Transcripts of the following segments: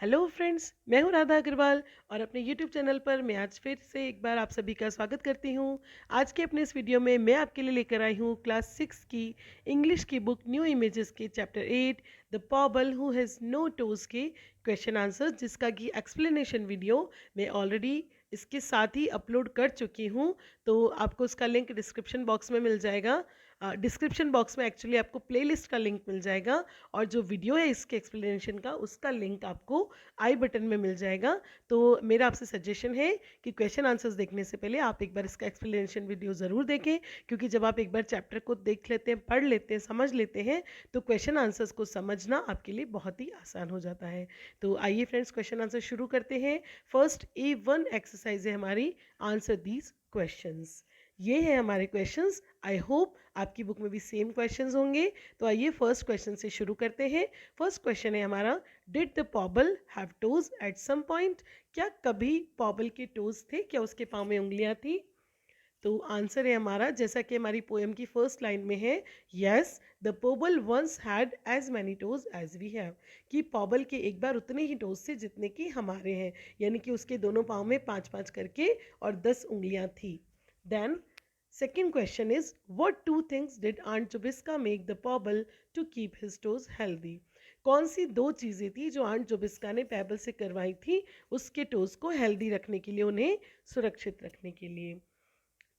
Hello friends, मैं हूं राधा अग्रवाल और अपने यूट्यूब चैनल पर मैं आज फिर से एक बार आप सभी का स्वागत करती हूं। आज के अपने इस वीडियो में मैं आपके लिए लेकर आई हूं क्लास 6 की इंग्लिश की बुक न्यू इमेजेस के chapter 8 the Pobble who has no toes के क्वेश्चन आंसर, जिसका कि एक्सप्लेनेशन वीडियो मैं ऑलरेडी इसके साथ ही अपलोड कर चुकी हूं। तो आपको उसका लिंक डिस्क्रिप्शन बॉक्स में मिल जाएगा। डिस्क्रिप्शन बॉक्स में एक्चुअली आपको प्लेलिस्ट का लिंक मिल जाएगा और जो वीडियो है इसके एक्सप्लेनेशन का उसका लिंक आपको आई बटन में मिल जाएगा। तो मेरा आपसे सजेशन है कि क्वेश्चन आंसर्स देखने से पहले आप एक बार इसका एक्सप्लेनेशन वीडियो ज़रूर देखें, क्योंकि जब आप एक बार चैप्टर को देख लेते हैं, पढ़ लेते हैं, समझ लेते हैं, तो क्वेश्चन आंसर्स को समझना आपके लिए बहुत ही आसान हो जाता है। तो आइए फ्रेंड्स, क्वेश्चन आंसर शुरू करते हैं। फर्स्ट A1 एक्सरसाइज है हमारी, आंसर दीज क्वेश्चंस। ये है हमारे क्वेश्चंस। आई होप आपकी बुक में भी सेम क्वेश्चंस होंगे। तो आइए फर्स्ट क्वेश्चन से शुरू करते हैं। फर्स्ट क्वेश्चन है हमारा, did the Pobble have toes at some point? क्या कभी पॉबल के टोज थे? क्या उसके पाँव में उंगलियां थी? तो आंसर है हमारा, जैसा कि हमारी पोएम की फर्स्ट लाइन में है, yes the Pobble once had as many toes as we have, कि पॉबल के एक बार उतने ही टोज थे जितने कि हमारे हैं, यानी कि उसके दोनों पाँव में 5-5 करके और 10 उंगलियां थी। Then second question is, what two things did Aunt Jobiska make the Pobble to keep his toes healthy? कौन सी दो चीज़ें थी जो आंट जोबिस्का ने पैबल से करवाई थी उसके टोज को हेल्दी रखने के लिए, उन्हें सुरक्षित रखने के लिए?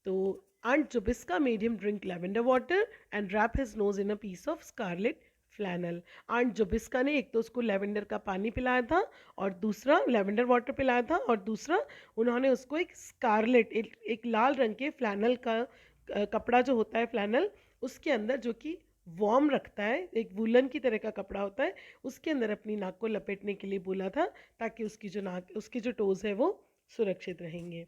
तो aunt Jobiska made him drink lavender water and wrap his nose in a piece of scarlet flannel. Aunt Jobiska ने एक तो उसको लेवेंडर का पानी पिलाया था और दूसरा लेवेंडर वाटर पिलाया था, और दूसरा उन्होंने उसको एक स्कारलेट, एक लाल रंग के फ्लैनल का कपड़ा जो होता है फ्लैनल, उसके अंदर, जो कि वार्म रखता है, एक वुलन की तरह का कपड़ा होता है, उसके अंदर अपनी नाक को लपेटने के लिए बोला था, ताकि उसकी जो टोज है वो सुरक्षित रहेंगे।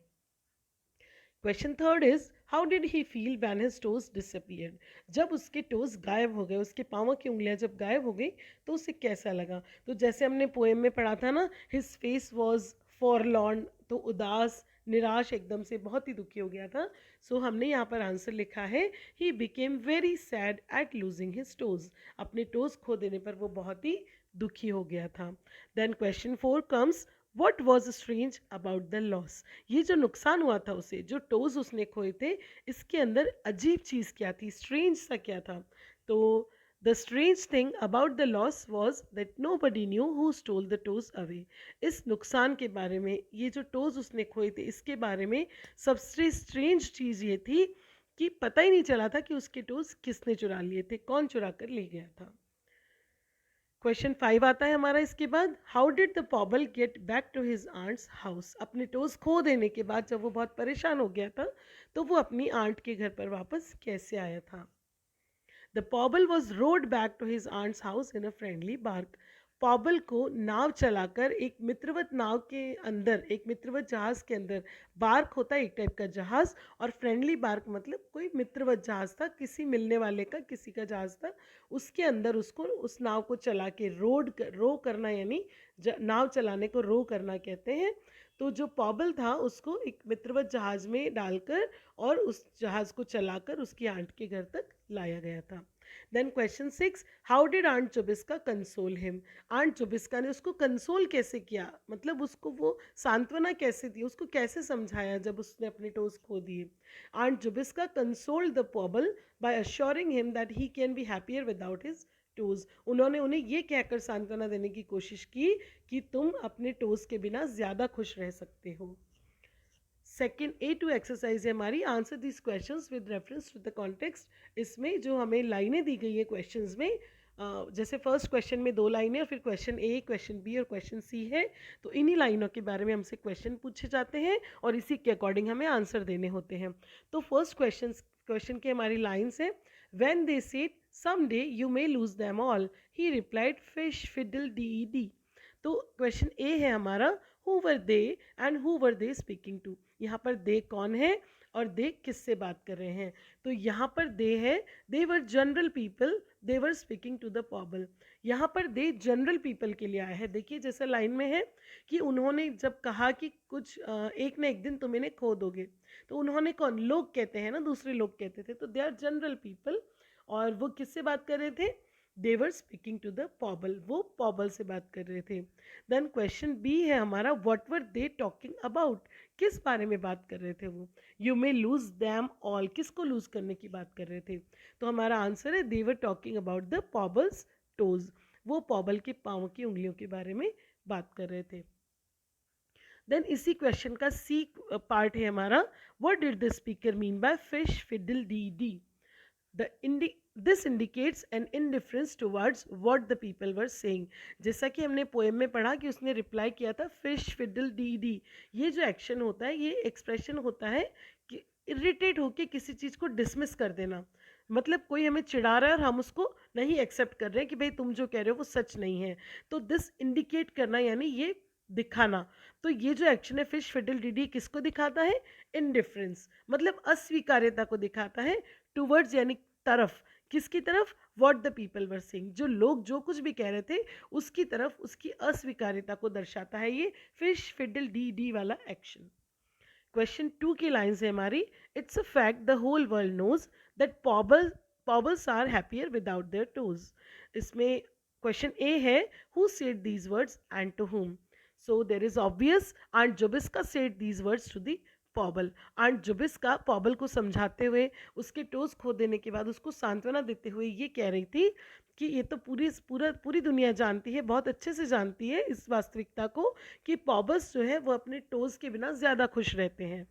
Question third is, how did he feel when his toes disappeared? जब उसके टोज गायब हो गए, उसके पाँव की उंगलियां जब गायब हो गई, तो उसे कैसा लगा? तो जैसे हमने पोएम में पढ़ा था ना, हिज फेस वॉज फॉरलॉर्न, तो उदास, निराश, एकदम से बहुत ही दुखी हो गया था। सो हमने यहाँ पर आंसर लिखा है, he became very sad at losing his toes. अपने टोज खो देने पर वो बहुत ही दुखी हो गया था। Then question four comes, what was strange about the loss? ये जो नुकसान हुआ था उसे, जो टोज उसने खोए थे, इसके अंदर अजीब चीज़ क्या थी, स्ट्रेंज सा क्या था? तो the strange thing about the loss was that nobody knew who stole the toes away. इस नुकसान के बारे में, ये जो टोज उसने खोए थे इसके बारे में सबसे स्ट्रेंज चीज़ ये थी कि पता ही नहीं चला था कि उसके टोज किसने चुरा लिए थे, कौन चुरा कर ले गया था। क्वेश्चन 5 आता है हमारा इसके बाद, how did the Pobble get back to his aunt's house? अपने टोज खो देने के बाद जब वो बहुत परेशान हो गया था, तो वो अपनी आंट के घर पर वापस कैसे आया था? The Pobble was rowed back to his aunt's house in a friendly bark. Pobble को नाव चलाकर एक मित्रवत नाव के अंदर, एक मित्रवत जहाज के अंदर, बार्क होता है एक टाइप का जहाज, और फ्रेंडली बार्क मतलब कोई मित्रवत जहाज था, किसी मिलने वाले का, किसी का जहाज था, उसके अंदर उसको, उस नाव को चला के रो करना, यानी नाव चलाने को रो करना कहते हैं। तो जो पॉबल था उसको एक मित्रवत जहाज में डालकर और उस जहाज को चलाकर उसकी आंट के घर तक लाया गया था। Then question 6, how did aunt Jobiska console him? Aunt Jobiska ने उसको कंसोल कैसे किया, मतलब उसको वो सांत्वना कैसे दी, उसको कैसे समझाया जब उसने अपने टोज खो दिए? Aunt Jobiska consoled the Pobble by assuring him that he can be happier without his toes. उन्होंने उन्हें ये कहकर सांत्वना देने की कोशिश की कि तुम अपने टोज के बिना ज़्यादा खुश रह सकते हो। सेकेंड A2 एक्सरसाइज है हमारी, answer this questions with reference to the context. इसमें जो हमें लाइनें दी गई है क्वेश्चंस में, जैसे फर्स्ट क्वेश्चन में 2 लाइनें और फिर क्वेश्चन A, क्वेश्चन B और क्वेश्चन C है, तो इन्हीं लाइनों के बारे में हमसे क्वेश्चन पूछे जाते हैं और इसी के अकॉर्डिंग हमें आंसर देने होते हैं। तो फर्स्ट क्वेश्चन की हमारी लाइन्स है, when they said some day you may lose them all, he replied fish fiddle dee. तो क्वेश्चन ए है हमारा, who were they and who were they speaking to? यहाँ पर दे कौन है और दे किससे बात कर रहे हैं? तो यहाँ पर दे है, they were general people, they were speaking to the Pobble. यहाँ पर दे जनरल पीपल के लिए आया है। देखिए जैसे लाइन में है कि उन्होंने जब कहा कि कुछ एक ना एक दिन तुम इन्हें खो दोगे, तो उन्होंने कौन, लोग कहते हैं ना, दूसरे लोग कहते थे, तो दे आर जनरल पीपल। और वो किससे बात कर रहे थे? दे वर स्पीकिंग टू द पॉबल, वो पॉबल से बात कर रहे थे। देन क्वेश्चन बी है हमारा, what were they talking about, किस बारे में बात कर रहे थे वो। You may loose them all, किसको लूज करने की बात कर रहे थे। तो हमारा आंसर है they were talking about the Pobble's toes, वो पॉबल के पाँव की उंगलियों के बारे में बात कर रहे थे। देन इसी क्वेश्चन का सी पार्ट है हमारा, what did the speaker mean by fish fiddle dee dee. This indicates an indifference towards what the people were saying। जैसा कि हमने पोएम में पढ़ा कि उसने रिप्लाई किया था फिश फिडल डी डी, ये जो एक्शन होता है ये एक्सप्रेशन होता है कि इरिटेट होके किसी चीज़ को डिसमिस कर देना, मतलब कोई हमें चिढ़ा रहा है और हम उसको नहीं एक्सेप्ट कर रहे हैं कि भाई तुम जो कह रहे हो वो सच नहीं है, तो दिस इंडिकेट करना यानी ये दिखाना। तो ये जो एक्शन है फिश फिडल डी डी किसको दिखाता है, इनडिफरेंस, मतलब अस्वीकार्यता को दिखाता है, टूवर्ड्स यानी तरफ, किसकी तरफ, what the people were saying, जो लोग जो कुछ भी कह रहे थे उसकी तरफ उसकी अस्वीकार्यता को दर्शाता है ये फिश फिडल डी डी वाला एक्शन। क्वेश्चन 2 की लाइन्स है हमारी, it's a fact the whole world knows that Pobbles are happier without their toes. इसमें क्वेश्चन ए है, who said these words and to whom। So there is obvious, aunt Jobiska said these words to the Pobble. Aunt Jobiska Pobble को समझाते हुए उसके toes खो देने के बाद उसको सांत्वना देते हुए ये कह रही थी कि ये तो पूरी दुनिया जानती है, बहुत अच्छे से जानती है इस वास्तविकता को कि पॉबल्स जो है वो अपने टोज के बिना ज़्यादा खुश रहते हैं।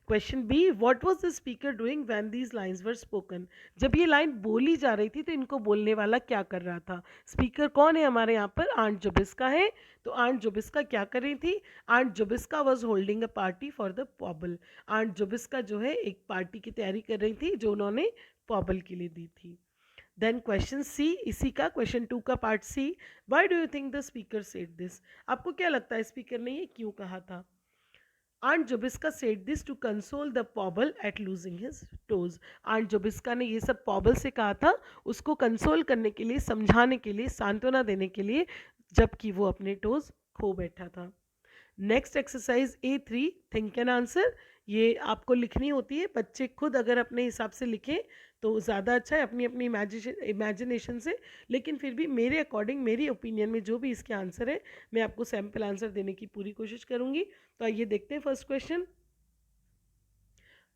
Question b, what was the speaker doing when these lines were spoken. जब ये लाइन बोली जा रही थी तो इनको बोलने वाला क्या कर रहा था। स्पीकर कौन है हमारे यहाँ पर, आंट जोबिस्का है। तो आंट जोबिस्का क्या कर रही थी, aunt Jobiska was holding a party for the Pobble. Aunt Jobiska जो है एक पार्टी की तैयारी कर रही थी जो उन्होंने पॉबल के लिए दी थी। देन क्वेश्चन सी, इसी का क्वेश्चन 2 का part c, why do you think the speaker said this. आपको क्या लगता है स्पीकर ने ये क्यों कहा था। Aunt Jobiska said this to console the Pobble at losing his toes। Aunt Jobiska ने ये सब पॉबल से कहा था उसको कंसोल करने के लिए, समझाने के लिए, सांत्वना देने के लिए, जबकि वो अपने टोज खो बैठा था। Next exercise A3, think and answer. ये आपको लिखनी होती है, बच्चे खुद अगर अपने हिसाब से लिखें तो ज़्यादा अच्छा है अपनी अपनी इमेजिनेशन से, लेकिन फिर भी मेरे अकॉर्डिंग, मेरी ओपिनियन में जो भी इसके आंसर है मैं आपको सैम्पल आंसर देने की पूरी कोशिश करूँगी। तो आइए देखते हैं first question,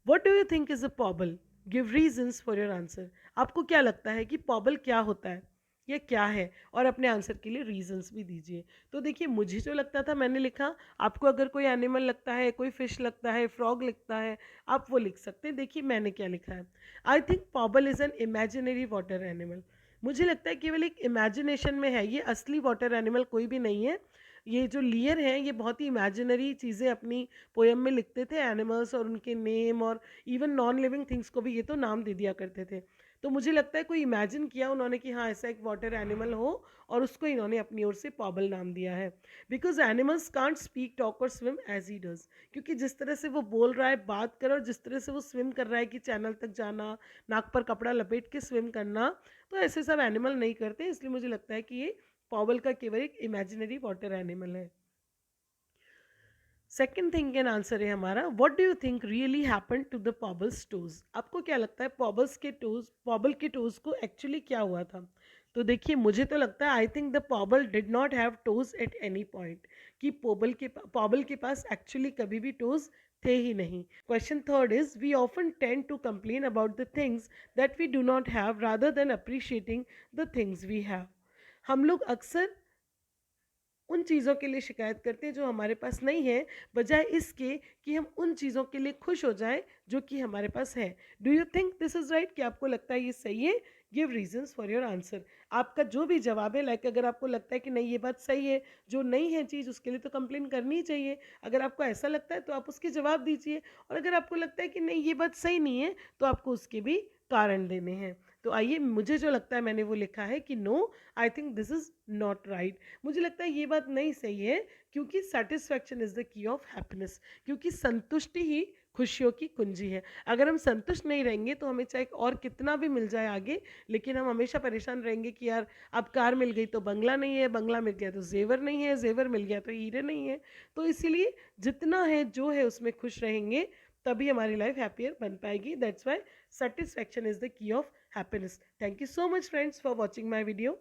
what do you think is a Pobble, give reasons for your answer. आपको क्या लगता है कि पॉबल क्या होता है, ये क्या है, और अपने आंसर के लिए रीजंस भी दीजिए। तो देखिए मुझे जो लगता था मैंने लिखा, आपको अगर कोई एनिमल लगता है, कोई फिश लगता है, फ्रॉग लगता है, आप वो लिख सकते हैं। देखिए मैंने क्या लिखा है, I think Pobble is an imaginary water animal. मुझे लगता है केवल एक इमेजिनेशन में है, ये असली वाटर एनिमल कोई भी नहीं है। ये जो लियर हैं ये बहुत ही इमेजिनरी चीज़ें अपनी पोएम में लिखते थे, एनिमल्स और उनके नेम, और इवन नॉन लिविंग थिंग्स को भी ये तो नाम दे दिया करते थे। तो मुझे लगता है कोई इमेजिन किया उन्होंने कि हाँ ऐसा एक वाटर एनिमल हो, और उसको इन्होंने अपनी ओर से पॉबल नाम दिया है। Because animals can't speak, talk और स्विम एज ही डज। क्योंकि जिस तरह से वो बोल रहा है, बात कर, और जिस तरह से वो स्विम कर रहा है कि चैनल तक जाना, नाक पर कपड़ा लपेट के स्विम करना, तो ऐसे सब एनिमल नहीं करते। इसलिए मुझे लगता है कि ये पॉबल का केवल एक इमेजिनरी वाटर एनिमल है। सेकेंड थिंग कैन आंसर है हमारा, what do you think really happen to the Pobble's toes. आपको क्या लगता है पॉबल के टोज को एक्चुअली क्या हुआ था। तो देखिए मुझे तो लगता है I think the Pobble did not have toes at any point, कि पॉबल के पास एक्चुअली कभी भी टोज थे ही नहीं। Question third is, we often tend to complain about the things that we do not have rather than appreciating the things we have. हम लोग अक्सर उन चीज़ों के लिए शिकायत करते हैं जो हमारे पास नहीं है, बजाय इसके कि हम उन चीज़ों के लिए खुश हो जाएं जो कि हमारे पास है। Do you think this is right, कि आपको लगता है ये सही है। Give reasons for your answer. आपका जो भी जवाब है, लाइक अगर आपको लगता है कि नहीं ये बात सही है, जो नहीं है चीज़ उसके लिए तो कंप्लेन करनी ही चाहिए। अगर आपको ऐसा लगता है तो आप उसके जवाब दीजिए, और अगर आपको लगता है कि नहीं ये बात सही नहीं है तो आपको उसके भी कारण देने हैं। तो आइए, मुझे जो लगता है मैंने वो लिखा है कि no, I think this is not right. मुझे लगता है ये बात नहीं सही है, क्योंकि satisfaction is the key of happiness, क्योंकि संतुष्टि ही खुशियों की कुंजी है। अगर हम संतुष्ट नहीं रहेंगे तो हमें चाहे और कितना भी मिल जाए आगे, लेकिन हम हमेशा परेशान रहेंगे कि यार अब कार मिल गई तो बंगला नहीं है, बंगला मिल गया तो जेवर नहीं है, जेवर मिल गया तो हीरे नहीं है। तो इसीलिए जितना है जो है उसमें खुश रहेंगे, तभी हमारी लाइफ हैप्पियर बन पाएगी। That's why satisfaction is the key of happiness. Thank you so much friends for watching my video.